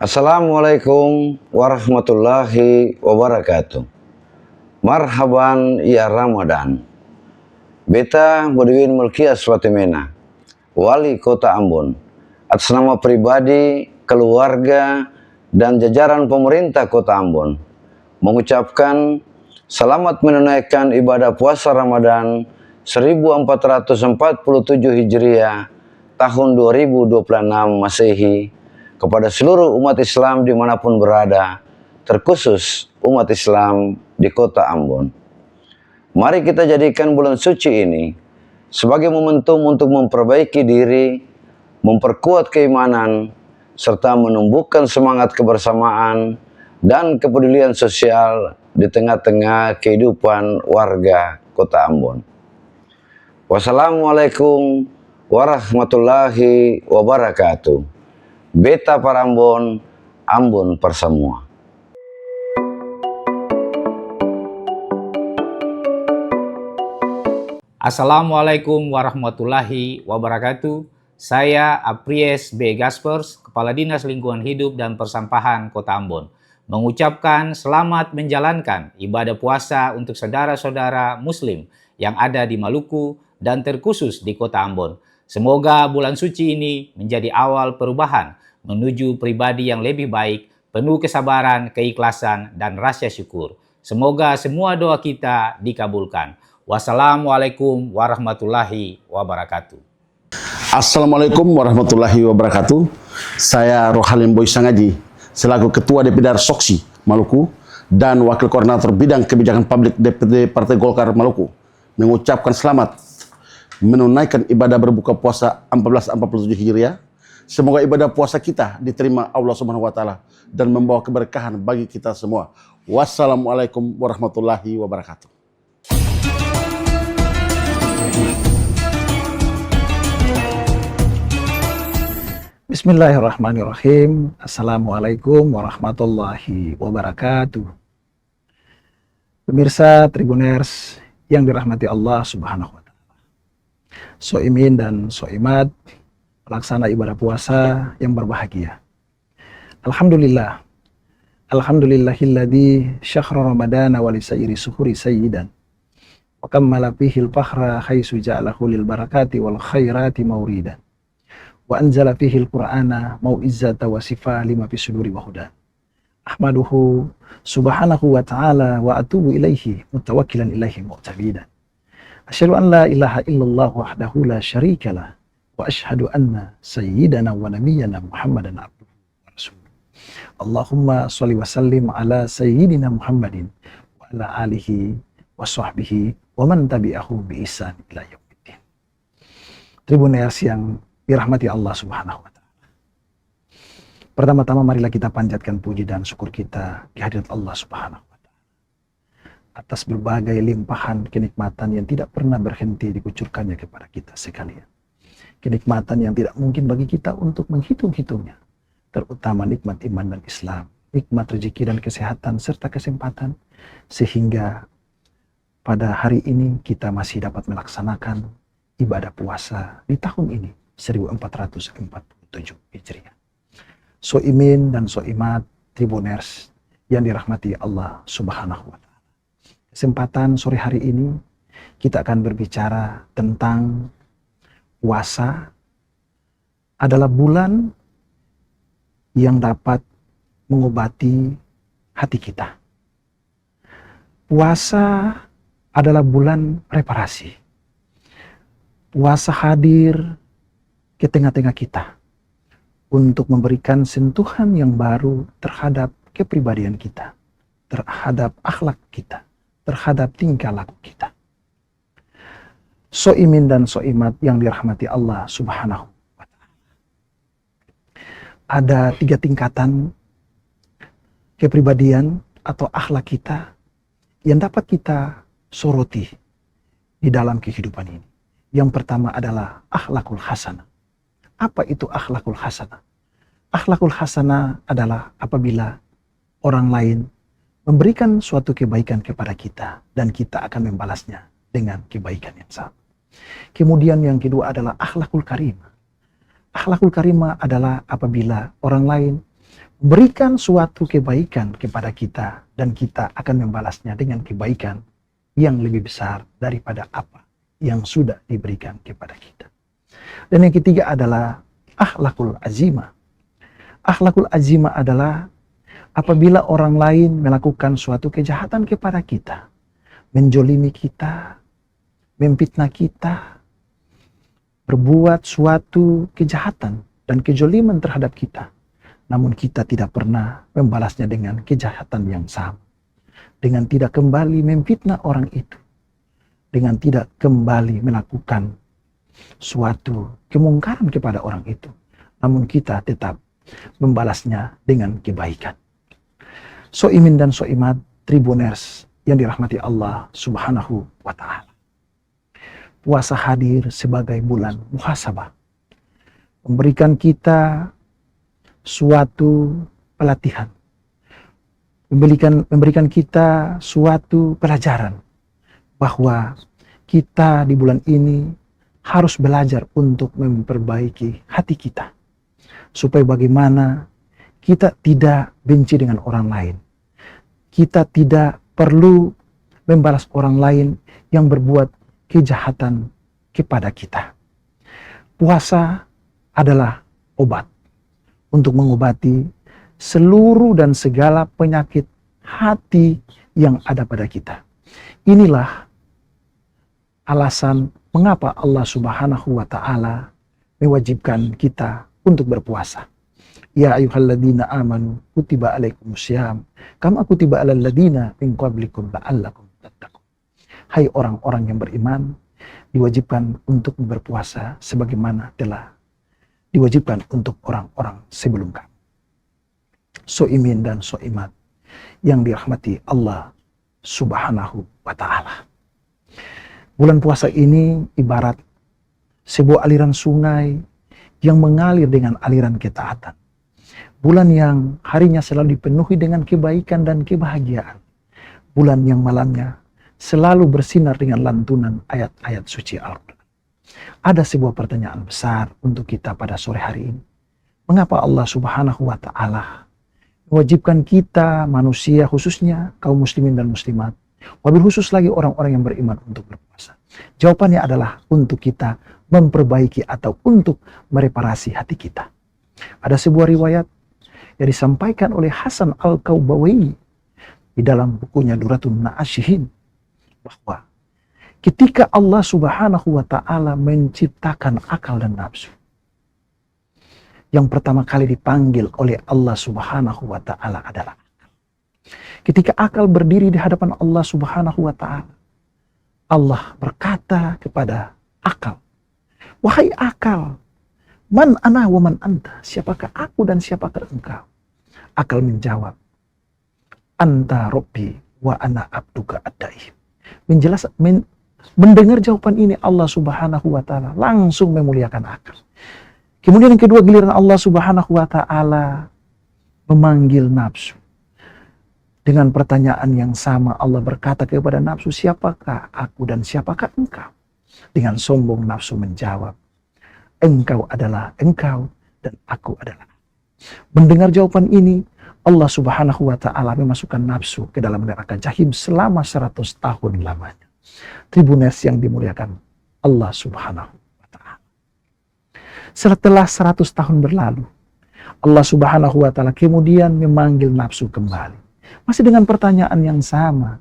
Assalamualaikum warahmatullahi wabarakatuh. Marhaban ya Ramadan. Beta Bodiwin Mulkias Fatimena, Wali Kota Ambon, atas nama pribadi, keluarga, dan jajaran pemerintah Kota Ambon, mengucapkan selamat menunaikan ibadah puasa Ramadan 1447 Hijriah tahun 2026 Masehi kepada seluruh umat Islam dimanapun berada, terkhusus umat Islam di Kota Ambon. Mari kita jadikan bulan suci ini sebagai momentum untuk memperbaiki diri, memperkuat keimanan, serta menumbuhkan semangat kebersamaan dan kepedulian sosial di tengah-tengah kehidupan warga Kota Ambon. Wassalamualaikum warahmatullahi wabarakatuh. Beta Parambon, Ambon Persemua. Assalamualaikum warahmatullahi wabarakatuh. Saya Apries B. Gaspers, Kepala Dinas Lingkungan Hidup dan Persampahan Kota Ambon, mengucapkan selamat menjalankan ibadah puasa untuk saudara-saudara Muslim yang ada di Maluku dan terkhusus di Kota Ambon. Semoga bulan suci ini menjadi awal perubahan menuju pribadi yang lebih baik, penuh kesabaran, keikhlasan, dan rasa syukur. Semoga semua doa kita dikabulkan. Wassalamualaikum warahmatullahi wabarakatuh. Assalamualaikum warahmatullahi wabarakatuh. Saya Rohalim Boy Sangaji, selaku Ketua DPD Soksi Maluku dan Wakil Koordinator Bidang Kebijakan Publik DPD Partai Golkar Maluku, mengucapkan selamat menunaikan ibadah berbuka puasa 1447 Hijriah. Semoga ibadah puasa kita diterima Allah Subhanahu wa taala dan membawa keberkahan bagi kita semua. Wassalamualaikum warahmatullahi wabarakatuh. Bismillahirrahmanirrahim. Assalamualaikum warahmatullahi wabarakatuh. Pemirsa Tribuners yang dirahmati Allah Subhanahu wa taala. Soimin dan soimat, pelaksana ibadah puasa yang berbahagia. Alhamdulillah. Alhamdulillahilladzi syakhra ramadana wa lisairi suhuri sayyidan. Wa kammala fihil fakhra haitsu ja'alahu lil barakati wal khairati mauridan. Wa anzala fihil qur'ana mau'izzata wa sifa lima fi suduri wa hudan. Ahmaduhu subhanahu wa ta'ala wa atubu ilaihi mutawakkilan ilaihi mu'tabidan. Asyhadu an la ilaha illallah wahdahu la syarikalah wa asyhadu anna sayyidana wa nabiyyana Muhammadan abduhu wa rasuluh. Allahumma sholli wa sallim ala sayyidina Muhammadin wa ala alihi wa sahbihi wa man tabi'ahu bi ihsan ila yaumiddin. Tribuners yang dirahmati Allah Subhanahu wa taala. Pertama-tama marilah kita panjatkan puji dan syukur kita kehadirat Allah Subhanahu wa taala atas berbagai limpahan kenikmatan yang tidak pernah berhenti dikucurkannya kepada kita sekalian. Kenikmatan yang tidak mungkin bagi kita untuk menghitung-hitungnya, terutama nikmat iman dan Islam, nikmat rezeki dan kesehatan serta kesempatan, sehingga pada hari ini kita masih dapat melaksanakan ibadah puasa di tahun ini 1447 Hijriah. Soimin dan soimat Tribuners yang dirahmati Allah Subhanahu wa taala. Kesempatan sore hari ini kita akan berbicara tentang puasa adalah bulan yang dapat mengobati hati kita. Puasa adalah bulan reparasi. Puasa hadir ke tengah-tengah kita untuk memberikan sentuhan yang baru terhadap kepribadian kita, terhadap akhlak kita, terhadap tingkah laku kita. Soimin dan soimat yang dirahmati Allah Subhanahu wa taala. Ada 3 tingkatan kepribadian atau akhlak kita yang dapat kita soroti di dalam kehidupan ini. Yang pertama adalah akhlakul hasanah. Apa itu akhlakul hasanah? Akhlakul hasanah adalah apabila orang lain memberikan suatu kebaikan kepada kita dan kita akan membalasnya dengan kebaikan yang sama. Kemudian yang kedua adalah akhlakul karimah. Akhlakul karimah adalah apabila orang lain berikan suatu kebaikan kepada kita dan kita akan membalasnya dengan kebaikan yang lebih besar daripada apa yang sudah diberikan kepada kita. Dan yang ketiga adalah akhlakul azimah. Akhlakul azimah adalah apabila orang lain melakukan suatu kejahatan kepada kita, menjolimi kita, memfitnah kita, berbuat suatu kejahatan dan kejoliman terhadap kita, namun kita tidak pernah membalasnya dengan kejahatan yang sama, dengan tidak kembali memfitnah orang itu, dengan tidak kembali melakukan suatu kemungkaran kepada orang itu, namun kita tetap membalasnya dengan kebaikan. Soimin dan soimat tribuners yang dirahmati Allah Subhanahu wa Ta'ala. Puasa hadir sebagai bulan muhasabah, memberikan kita suatu pelatihan, memberikan kita suatu pelajaran bahwa kita di bulan ini harus belajar untuk memperbaiki hati kita, supaya bagaimana kita tidak benci dengan orang lain, kita tidak perlu membalas orang lain yang berbuat kejahatan kepada kita. Puasa adalah obat untuk mengobati seluruh dan segala penyakit hati yang ada pada kita. Inilah alasan mengapa Allah Subhanahu wa Ta'ala mewajibkan kita untuk berpuasa. Ya ayyuhalladzina amanu kutiba alaikumussyam kama kutiba alal ladzina min qablikum la'allakum tattaqun. Hai orang-orang yang beriman, diwajibkan untuk berpuasa sebagaimana telah diwajibkan untuk orang-orang sebelum kamu. Soimin dan soimat yang dirahmati Allah Subhanahu wa Ta'ala. Bulan puasa ini ibarat sebuah aliran sungai yang mengalir dengan aliran ketaatan. Bulan yang harinya selalu dipenuhi dengan kebaikan dan kebahagiaan. Bulan yang malamnya selalu bersinar dengan lantunan ayat-ayat suci Al-Quran. Ada sebuah pertanyaan besar untuk kita pada sore hari ini. Mengapa Allah Subhanahu wa Ta'ala mewajibkan kita manusia, khususnya kaum muslimin dan muslimat, wabil khusus lagi orang-orang yang beriman untuk berpuasa? Jawabannya adalah untuk kita memperbaiki atau untuk mereparasi hati kita. Ada sebuah riwayat yang disampaikan oleh Hasan Al-Kaubawi di dalam bukunya Duratun Na'asyihin, bahwa ketika Allah Subhanahu wa Ta'ala menciptakan akal dan nafsu, yang pertama kali dipanggil oleh Allah Subhanahu wa Ta'ala adalah akal. Ketika akal berdiri di hadapan Allah Subhanahu wa Ta'ala, Allah berkata kepada akal, "Wahai akal, man ana wa man anta?" Siapakah aku dan siapakah engkau? Akal menjawab, "Anta Rabbi wa ana abduka ad-daim." Mendengar jawaban ini Allah Subhanahu wa Ta'ala langsung memuliakan akal. Kemudian yang kedua, giliran Allah Subhanahu wa Ta'ala memanggil nafsu. Dengan pertanyaan yang sama Allah berkata kepada nafsu, "Siapakah aku dan siapakah engkau?" Dengan sombong nafsu menjawab, "Engkau adalah engkau dan aku adalah." Mendengar jawaban ini, Allah Subhanahu wa Ta'ala memasukkan nafsu ke dalam neraka jahim selama 100 tahun lamanya. Tribuners yang dimuliakan Allah Subhanahu wa Ta'ala. Setelah 100 tahun berlalu, Allah Subhanahu wa Ta'ala kemudian memanggil nafsu kembali. Masih dengan pertanyaan yang sama.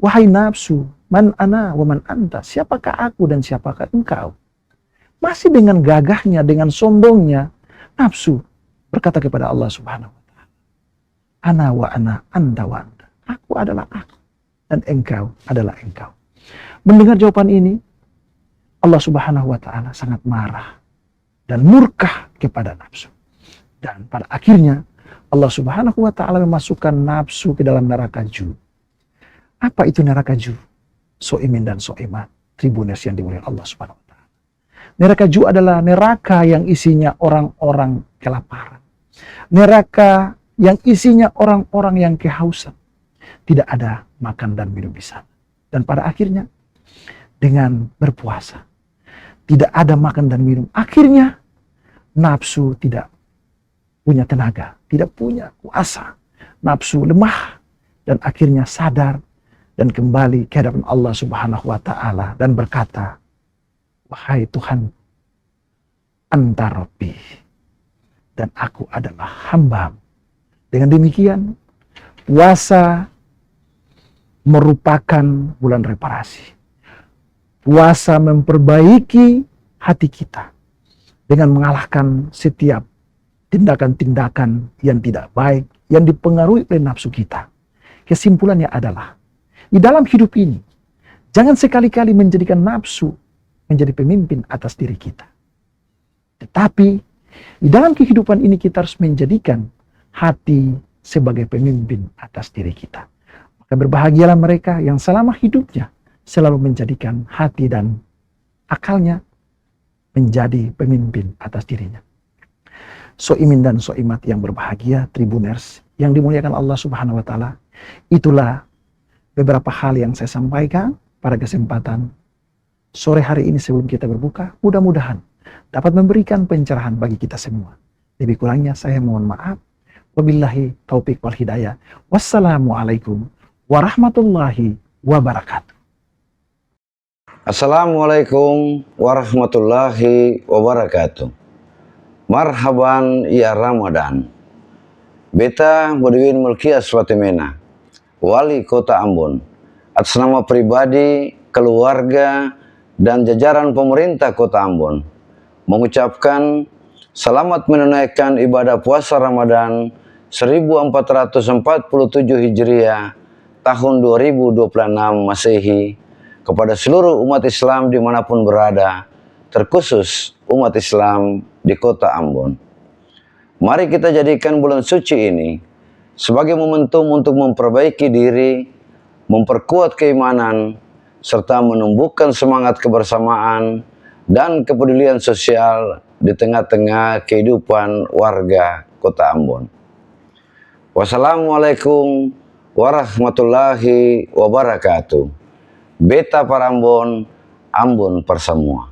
"Wahai nafsu, man ana wa man anta?" Siapakah aku dan siapakah engkau? Masih dengan gagahnya, dengan sombongnya, nafsu berkata kepada Allah Subhanahu wa Ta'ala, "Ana wa ana, anta wa anta." Aku adalah aku dan engkau adalah engkau. Mendengar jawaban ini, Allah Subhanahu wa Ta'ala sangat marah dan murka kepada nafsu. Dan pada akhirnya Allah Subhanahu wa Ta'ala memasukkan nafsu ke dalam neraka Ju. Apa itu neraka Ju? Soimin dan soimat tribuners yang dimuliakan Allah Subhanahu wa Ta'ala. Neraka Ju adalah neraka yang isinya orang-orang kelaparan. Neraka yang isinya orang-orang yang kehausan. Tidak ada makan dan minum di sana. Dan pada akhirnya dengan berpuasa, tidak ada makan dan minum, akhirnya nafsu tidak punya tenaga, tidak punya kuasa. Nafsu lemah dan akhirnya sadar dan kembali ke hadapan Allah Subhanahu wa taala dan berkata, "Wahai Tuhan, Anta Rabbi, dan aku adalah hamba." Dengan demikian, puasa merupakan bulan reparasi. Puasa memperbaiki hati kita dengan mengalahkan setiap tindakan-tindakan yang tidak baik yang dipengaruhi oleh nafsu kita. Kesimpulannya adalah, di dalam hidup ini, jangan sekali-kali menjadikan nafsu menjadi pemimpin atas diri kita. Tetapi, di dalam kehidupan ini kita harus menjadikan hati sebagai pemimpin atas diri kita. Maka berbahagialah mereka yang selama hidupnya selalu menjadikan hati dan akalnya menjadi pemimpin atas dirinya. Soimin dan soimat yang berbahagia, Tribuners yang dimuliakan Allah Subhanahu wa taala, itulah beberapa hal yang saya sampaikan pada kesempatan sore hari ini sebelum kita berbuka. Mudah-mudahan dapat memberikan pencerahan bagi kita semua. Lebih kurangnya saya mohon maaf. Wabillahi taufik wal hidayah. Wassalamualaikum warahmatullahi wabarakatuh. Assalamualaikum warahmatullahi wabarakatuh. Marhaban ya Ramadan. Beta Budiwin Mulkias Fatimena, Wali Kota Ambon, atas nama pribadi, keluarga, dan jajaran pemerintah Kota Ambon, mengucapkan selamat menunaikan ibadah puasa Ramadan 1447 Hijriah tahun 2026 Masehi kepada seluruh umat Islam dimanapun berada, terkhusus umat Islam di Kota Ambon. Mari kita jadikan bulan suci ini sebagai momentum untuk memperbaiki diri, memperkuat keimanan, serta menumbuhkan semangat kebersamaan dan kepedulian sosial di tengah-tengah kehidupan warga Kota Ambon. Wassalamualaikum warahmatullahi wabarakatuh. Beta Parambon, Ambon Persemua.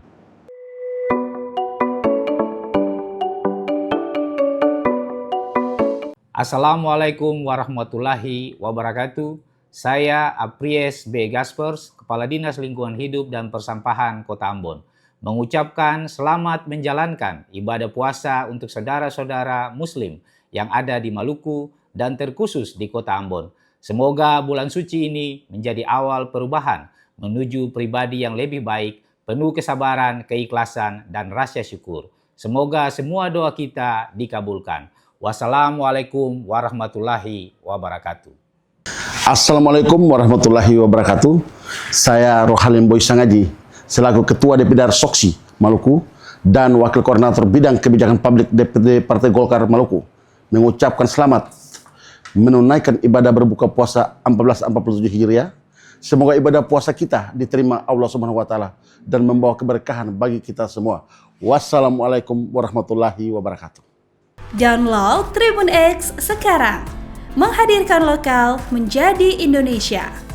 Assalamualaikum warahmatullahi wabarakatuh. Saya Apries B. Gaspers, Kepala Dinas Lingkungan Hidup dan Persampahan Kota Ambon, mengucapkan selamat menjalankan ibadah puasa untuk saudara-saudara Muslim yang ada di Maluku dan terkhusus di Kota Ambon. Semoga bulan suci ini menjadi awal perubahan menuju pribadi yang lebih baik, penuh kesabaran, keikhlasan, dan rasa syukur. Semoga semua doa kita dikabulkan. Wassalamualaikum warahmatullahi wabarakatuh. Assalamualaikum warahmatullahi wabarakatuh. Saya Rohalim Boysangaji, selaku Ketua DPD Soksi Maluku dan Wakil Koordinator Bidang Kebijakan Publik DPD Partai Golkar Maluku, mengucapkan selamat menunaikan ibadah berbuka puasa 1447 Hijriah. Semoga ibadah puasa kita diterima Allah Subhanahu wa taala dan membawa keberkahan bagi kita semua. Wassalamualaikum warahmatullahi wabarakatuh. Download Tribun X sekarang. Menghadirkan lokal menjadi Indonesia.